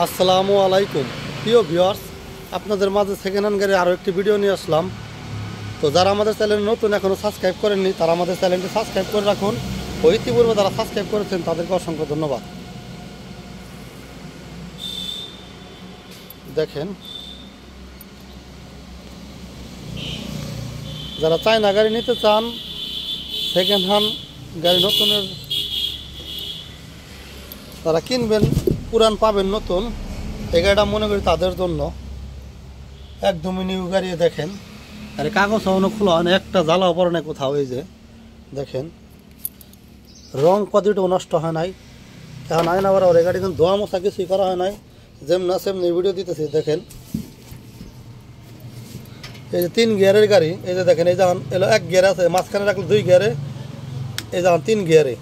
আসসালামু আলাইকুম প্রিয় ভিউয়ার্স, আপনাদের মাঝে সেকেন্ড হ্যান্ড গাড়ি আরও একটি ভিডিও নিয়ে আসলাম। তো যারা আমাদের চ্যানেল নতুন এখনও সাবস্ক্রাইব করেননি তারা আমাদের চ্যানেলটি সাবস্ক্রাইব করে রাখুন। ও ইতিপূর্বে যারা সাবস্ক্রাইব করেছেন তাদেরকে অসংখ্য ধন্যবাদ। দেখেন, যারা চায়না গাড়ি নিতে চান, সেকেন্ড হ্যান্ড গাড়ি নতুনের তারা কিনবেন, পুরান পাবেন নতুন, এই গাড়িটা মনে করি তাদের জন্য একদমই নিউ গাড়ি। দেখেন, আরে কাগজ এখনো খোলা হয় না, একটা জ্বালাও পড়ে না কোথাও। এই যে দেখেন, রং কদিটাও নষ্ট হয় নাই। এখন আইন আবার ওর গাড়ি কিন্তু ধোয়া মশা কিছুই করা হয় নাই, যেমন সেমনি ভিডিও দিতেছি। দেখেন, এই যে 3 গিয়ারের গাড়ি। এই যে দেখেন, এই যখন এলো 1 গিয়ার আছে, মাঝখানে রাখলো 2 গিয়ারে, এই যখন 3 গিয়ারে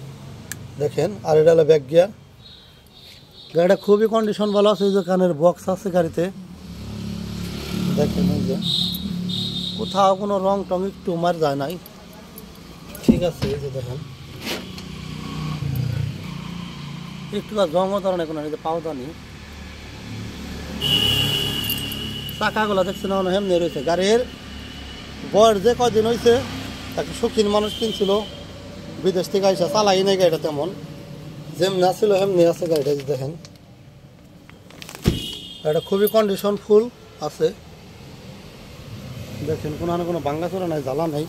দেখেন। আর এটা হলো ব্যাক গিয়ার। গাড়িটা খুবই কন্ডিশন ভালো আছে। এই যে কানের বক্স আছে গাড়িতে, দেখেন। এই যে কোথাও কোনো রং টং একটু মার যায় নাই, ঠিক আছে। এই যে দেখেন, একটু জঙ্গ ধরনের কোনো পাওদানি। চাকাগুলো দেখছেন হেমনে রয়েছে। গাড়ির বয়স যে কয়দিন হয়েছে, তাকে শৌখিন মানুষ কিনছিল, বিদেশ থেকে আইসা চালাই নাই গাড়িটা, তেমন যেমনি আসছিল হেমনি আছে গাড়িটা। দেখেন, গাড়িটা খুবই কন্ডিশন ফুল আছে। দেখেন, কোনো ভাঙ্গাচোরা নাই, জ্বালা নাই।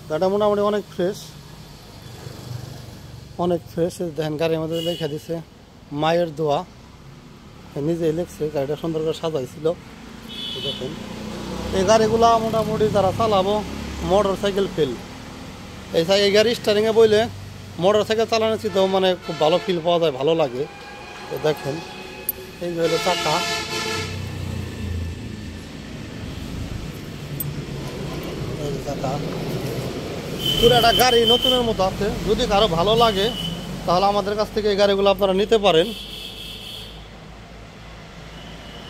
গাড়িটা মোটামুটি অনেক ফ্রেশ, অনেক ফ্রেশ। দেখেন, গাড়ির মধ্যে লেখা দিছে মায়ের দোয়া, নিজেই লিখছে। গাড়িটা সুন্দর করে সাজাইছিল। দেখেন, এই গাড়িগুলা মোটামুটি যারা চালাবো মোটর সাইকেল ফিল, এই গাড়ি স্টারিংয়ে বইলে মোটর সাইকেল চালানোর চিন্তাও মানে খুব ভালো ফিল পাওয়া যায়, ভালো লাগে। তো দেখেন, এই যে হলো চাকা। এই যে চাকা, পুরো একটা গাড়ি নতুনের মতো আছে। যদি কারো ভালো লাগে তাহলে আমাদের কাছ থেকে এই গাড়িগুলো আপনারা নিতে পারেন।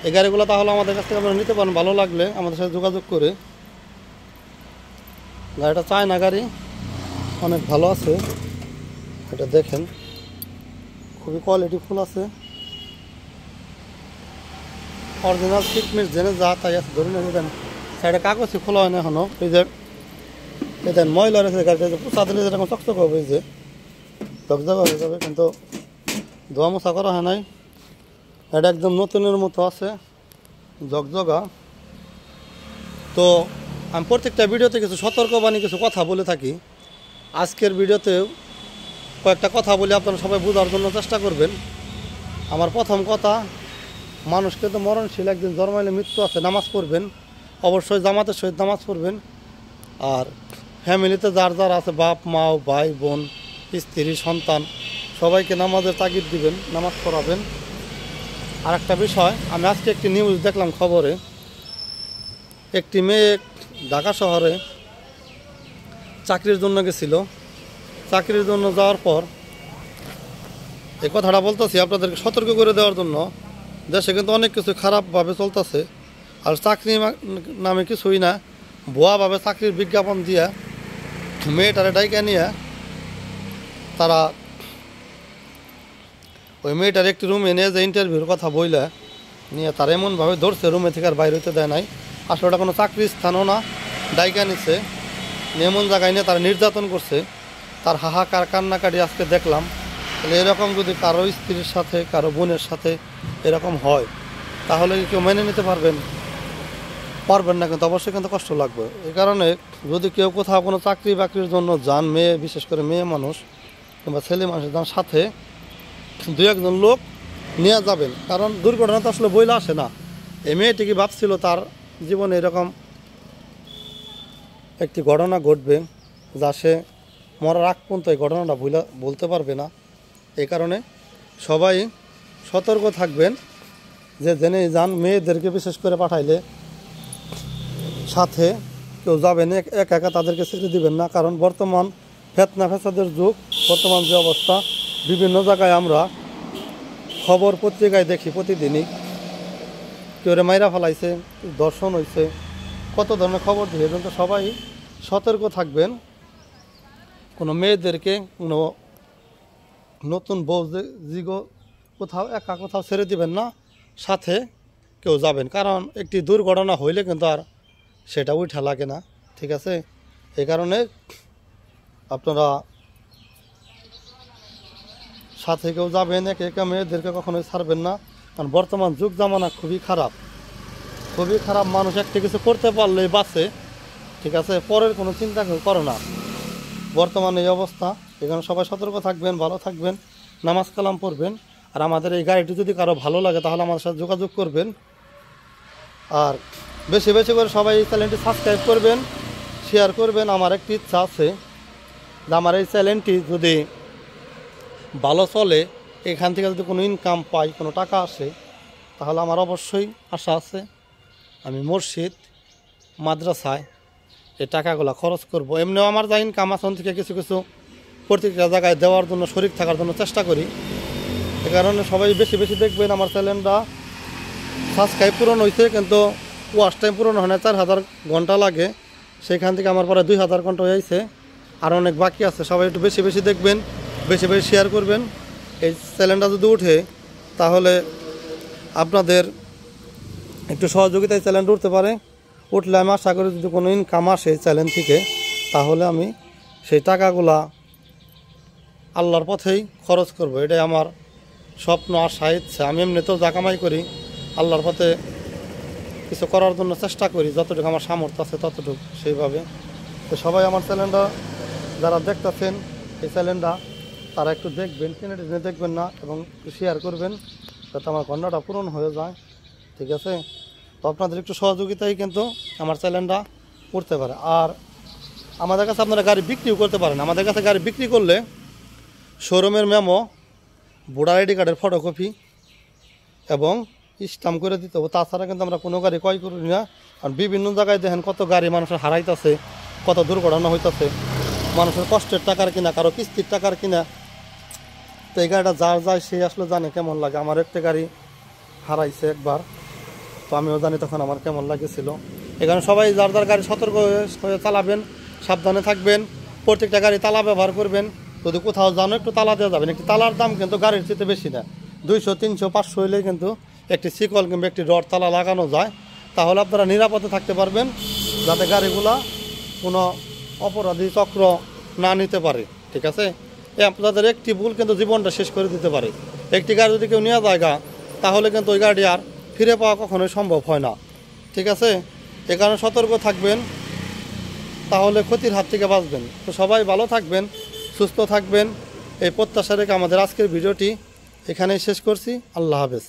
এই গাড়িগুলো তাহলে আমাদের কাছ থেকে আপনারা নিতে পারেন, ভালো লাগলে আমাদের সাথে যোগাযোগ করে। গাড়িটা চায়না গাড়ি, অনেক ভালো আছে। এটা দেখেন, খুবই কোয়ালিটি ফুল আছে। অরিজিনাল ফিটনেস জেনে যা তাই আছে, ধরে নিয়ে দেন। সাইডে কাগজই খোলা হয় না এখনো। এই যে দেন ময়লা রয়েছে গাড়িটা, পোষা দিলে যেরকম চকচক হবে, এই যে ঝকঝক হয়ে যাবে, কিন্তু ধোয়া মোছা করা হয় নাই। এটা একদম নতুনের মতো আছে, ঝকঝকা। তো আমি প্রত্যেকটা ভিডিওতে কিছু সতর্কবাণী, কিছু কথা বলে থাকি। আজকের ভিডিওতেও কয়েকটা কথা বলে আপনারা সবাই বোঝার জন্য চেষ্টা করবেন। আমার প্রথম কথা, মানুষকে তো মরণশীল, একদিন জন্মাইলে মৃত্যু আছে। নামাজ পড়বেন, অবশ্যই জামাতের সহিত নামাজ পড়বেন। আর ফ্যামিলিতে যার যার আছে, বাপ মা, ভাই বোন, স্ত্রী, সন্তান, সবাইকে নামাজের তাগিদ দিবেন, নামাজ পড়াবেন। আর একটা বিষয়, আমি আজকে একটি নিউজ দেখলাম খবরে, একটি মেয়ে ঢাকা শহরে চাকরির জন্য গেছিল। চাকরির জন্য যাওয়ার পর, এই কথাটা বলতেছি আপনাদেরকে সতর্ক করে দেওয়ার জন্য, দেশে কিন্তু অনেক কিছু খারাপভাবে চলতেছে। আর চাকরি নামে কিছুই না, ভুয়াভাবে চাকরির বিজ্ঞাপন দিয়া মেয়েটারে ডাইকা নিয়ে তারা ওই মেয়েটার একটি রুমে নিয়ে যে ইন্টারভিউর কথা বইলে নিয়ে তারা এমনভাবে ধরছে, রুমে থেকে আর বাইরে হইতে দেয় নাই। আসলে ওটা কোনো চাকরির স্থানও না, ডাইকা নিচ্ছে, এমন জায়গায় নিয়ে তারা নির্যাতন করছে। তার হাহাকার কান্নাকাটি আজকে দেখলাম। তাহলে এরকম যদি কারো স্ত্রীর সাথে, কারো বোনের সাথে এরকম হয়, তাহলে কেউ মেনে নিতে পারবেন না, কিন্তু অবশ্যই কিন্তু কষ্ট লাগবে। এই কারণে যদি কেউ কোথাও কোনো চাকরি বাকরির জন্য যান, মেয়ে, বিশেষ করে মেয়ে মানুষ কিংবা ছেলে মানুষের যান, সাথে 2-1 লোক নিয়ে যাবেন। কারণ দুর্ঘটনা তো আসলে বইলে আসে না। এই মেয়েটি কি ভাবছিল তার জীবনে এরকম একটি ঘটনা ঘটবে, যা সে মরার আগ পর্যন্ত এই ঘটনাটা বলতে পারবে না। এই কারণে সবাই সতর্ক থাকবেন, যে জেনে যান। মেয়েদেরকে বিশেষ করে পাঠাইলে সাথে কেউ যাবেন, একা একা তাদেরকে ছেড়ে দিবেন না। কারণ বর্তমান ফেতনা ফেসাদের যুগ, বর্তমান যে অবস্থা, বিভিন্ন জায়গায় আমরা খবর পত্রিকায় দেখি প্রতিদিনই, কেউ মাইরা ফেলাইছে, দর্শন হয়েছে, কত ধরনের খবর দিয়ে। কিন্তু সবাই সতর্ক থাকবেন। কোনো মেয়েদেরকে, কোনো নতুন বউ কোথাও একা কোথাও ছেড়ে দিবেন না, সাথে কেউ যাবেন, কারণ একটি দুর্ঘটনা হইলে কিন্তু আর সেটা উঠা লাগে না। ঠিক আছে, এই কারণে আপনারা সাথে কেউ যাবেন, একে একে মেয়েদেরকে কখনোই ছাড়বেন না, কারণ বর্তমান যুগ জামানা খুবই খারাপ, খুবই খারাপ। মানুষ একটা কিছু করতে পারলেই বাঁচে, ঠিক আছে, পরের কোনো চিন্তা করে না। বর্তমানে এই অবস্থা, এখানে সবাই সতর্ক থাকবেন, ভালো থাকবেন, নামাজ কালাম পড়বেন। আর আমাদের এই গাড়িটি যদি কারো ভালো লাগে তাহলে আমাদের সাথে যোগাযোগ করবেন। আর বেশি বেশি করে সবাই এই চ্যানেলটি সাবস্ক্রাইব করবেন, শেয়ার করবেন। আমার একটি ইচ্ছা আছে যে আমার এই চ্যানেলটি যদি ভালো চলে, এখান থেকে যদি কোনো ইনকাম পাই, কোনো টাকা আসে, তাহলে আমার অবশ্যই আশা আছে আমি মসজিদ মাদ্রাসায় এই টাকাগুলো খরচ করব। এমনিও আমার যা ইনকাম আছে থেকে কিছু কিছু প্রত্যেকটা জায়গায় দেওয়ার জন্য, শরিক থাকার জন্য চেষ্টা করি। এ কারণে সবাই বেশি বেশি দেখবেন। আমার চ্যানেলটা সাবস্ক্রাইব পূরণ হয়েছে, কিন্তু ওয়াচ টাইম পূরণ হয় না, 4000 ঘন্টা লাগে। সেখান থেকে আমার পরে 2000 ঘন্টা হয়েছে, আর অনেক বাকি আছে। সবাই একটু বেশি বেশি দেখবেন, বেশি বেশি শেয়ার করবেন। এই চ্যানেলটা যদি উঠে তাহলে আপনাদের একটু সহযোগিতায় চ্যানেলটা উঠতে পারে। উঠলে আমি আশা করি যদি কোনো ইনকাম আসে চ্যানেল থেকে, তাহলে আমি সেই টাকাগুলা আল্লাহর পথেই খরচ করব। এটাই আমার স্বপ্ন, আশা, ইচ্ছা। আমি এমনিতেও যা কামাই করি আল্লাহর পথে কিছু করার জন্য চেষ্টা করি, যতটুকু আমার সামর্থ্য আছে ততটুকু সেইভাবে। তো সবাই আমার চ্যানেলটা যারা দেখতেছেন, এই চ্যানেলটা তারা একটু দেখবেন, টেনে টেনে দেখবেন না, এবং একটু শেয়ার করবেন যাতে আমার ঘন্টাটা পূরণ হয়ে যায়। ঠিক আছে, তো আপনাদের একটু সহযোগিতাই কিন্তু আমার চ্যানেলটা করতে পারে। আর আমাদের কাছে আপনারা গাড়ি বিক্রিও করতে পারেন। আমাদের কাছে গাড়ি বিক্রি করলে শোরুমের মেমো, ভোটার আইডি কার্ডের ফটোকপি এবং স্ট্যাম্প করে দিতে হবে। তাছাড়া কিন্তু আমরা কোনো গাড়ি ক্রয় করি না। কারণ বিভিন্ন জায়গায় দেখেন কত গাড়ি মানুষের হারাইতেছে, কত দুর্ঘটনা হইতেছে, মানুষের কষ্টের টাকার কিনা, কারো কিস্তির টাকার কিনা। তো এই গাড়িটা যার যায় সে আসলে জানে কেমন লাগে। আমার একটা গাড়ি হারাইছে একবার, তো আমিও জানি তখন আমার কেমন লাগেছিল। এখানে সবাই যার যার গাড়ি সতর্ক হয়ে চালাবেন, সাবধানে থাকবেন। প্রত্যেকটা গাড়ি তালা ব্যবহার করবেন। যদি কোথাও জানো একটু তালা দেওয়া যাবেন। একটি তালার দাম কিন্তু গাড়ির চেয়ে বেশি না, 200, 300, 500 হইলেই কিন্তু একটি শিকল কিংবা একটি রড তালা লাগানো যায়। তাহলে আপনারা নিরাপদে থাকতে পারবেন, যাতে গাড়িগুলা কোনো অপরাধী চক্র না নিতে পারে। ঠিক আছে, আপনাদের একটি ভুল কিন্তু জীবনটা শেষ করে দিতে পারে। একটি গাড়ি যদি কেউ নেওয়া জায়গা, তাহলে কিন্তু ওই গাড়ি আর ফিরে পাওয়া কখনোই সম্ভব হয় না। ঠিক আছে, এ কারণে সতর্ক থাকবেন, তাহলে ক্ষতির হাত থেকে বাঁচবেন। তো সবাই ভালো থাকবেন, সুস্থ থাকবেন, এই প্রত্যাশা রেখে আমাদের আজকের ভিডিওটি এখানেই শেষ করছি। আল্লাহ হাফেজ।